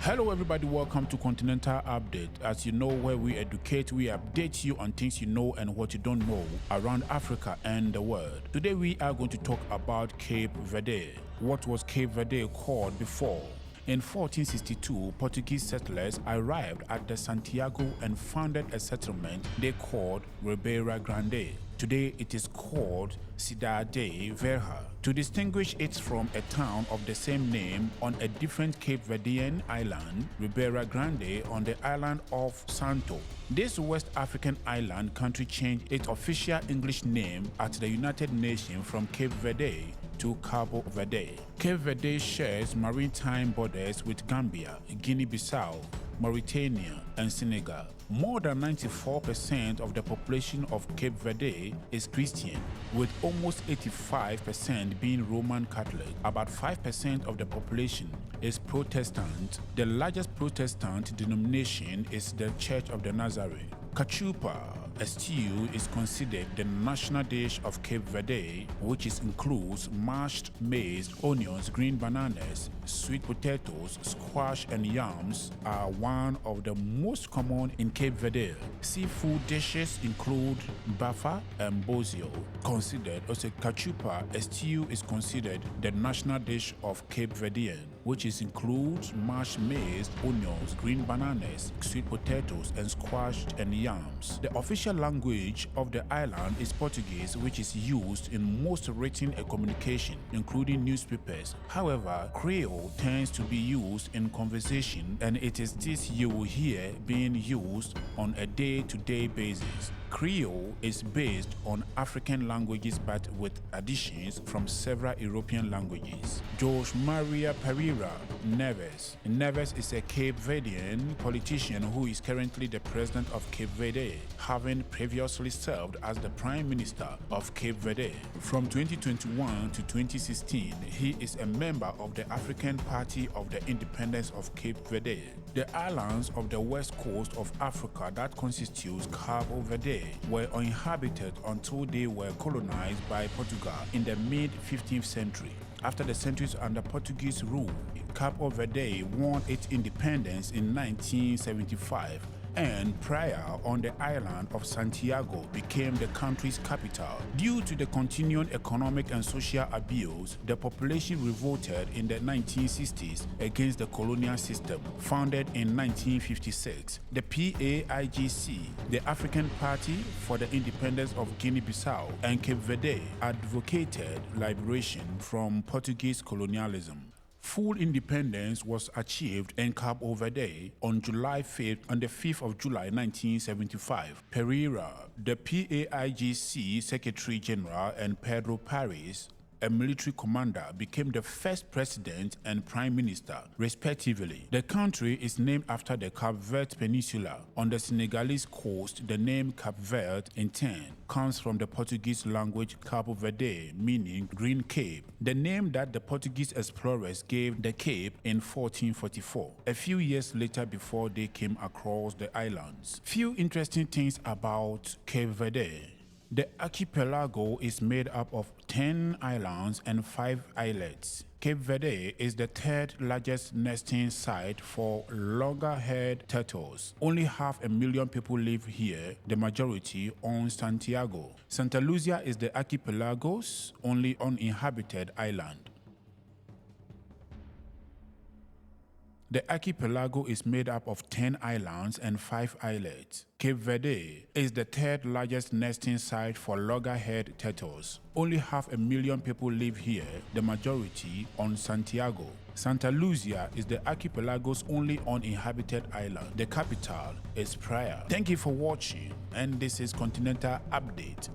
Hello everybody, welcome to Continental Update. As you know, where we educate, we update you on things you know and what you don't know around Africa and the world. Today we are going to talk about Cape Verde. What was Cape Verde called before? In 1462, Portuguese settlers arrived at the Santiago and founded a settlement they called Ribeira Grande. Today it is called Cidade Verde, to distinguish it from a town of the same name on a different Cape Verdean island, Ribeira Grande, on the island of Santo. This West African island country changed its official English name at the United Nations from Cape Verde to Cabo Verde. Cape Verde shares maritime borders with Gambia, Guinea-Bissau, Mauritania, and Senegal. More than 94% of the population of Cape Verde is Christian, with almost 85% being Roman Catholic. About 5% of the population is Protestant. The largest Protestant denomination is the Church of the Nazarene. Cachupa, a stew, is considered the national dish of Cape Verde, which includes mashed maize, onions, green bananas, sweet potatoes, squash, and yams are one of the most common in Cape Verde. Seafood dishes include bafa and bozio. Considered as a cachupa, a stew is considered the national dish of Cape Verdean, which includes mashed maize, onions, green bananas, sweet potatoes, and squash and yams. The official language of the island is Portuguese, which is used in most written communication, including newspapers. However, Creole tends to be used in conversation, and it is this you will hear being used on a day-to-day basis. Creole is based on African languages but with additions from several European languages. Jose Maria Pereira Neves. Neves is a Cape Verdean politician who is currently the president of Cape Verde, having previously served as the Prime Minister of Cape Verde. From 2021 to 2016, he is a member of the African Party of the Independence of Cape Verde. The islands of the west coast of Africa that constitutes Cabo Verde were uninhabited until they were colonized by Portugal in the mid-15th century. After the centuries under Portuguese rule, Cabo Verde won its independence in 1975, and Praia on the island of Santiago became the country's capital. Due to the continuing economic and social abuse, the population revolted in the 1960s against the colonial system. Founded in 1956, the PAIGC, the African Party for the Independence of Guinea-Bissau and Cape Verde, advocated liberation from Portuguese colonialism. Full independence was achieved in Cabo Verde on July 5th and the 5th of July 1975. Pereira, the PAIGC Secretary General, and Pedro Paris, a military commander, became the first president and prime minister, respectively. The country is named after the Cape Verde Peninsula. On the Senegalese coast, the name Cape Verde in turn comes from the Portuguese language Cabo Verde, meaning Green Cape, the name that the Portuguese explorers gave the Cape in 1444, a few years later before they came across the islands. Few interesting things about Cape Verde. The archipelago is made up of 10 islands and 5 islets. Cape Verde is the third largest nesting site for loggerhead turtles. Only 500,000 people live here, the majority on Santiago. Santa Lucia is the archipelago's only uninhabited island. The archipelago is made up of 10 islands and 5 islets. Cape Verde is the third largest nesting site for loggerhead turtles. Only 500,000 people live here, the majority on Santiago. Santa Lucia is the archipelago's only uninhabited island. The capital is Praia. Thank you for watching, and this is Continental Update.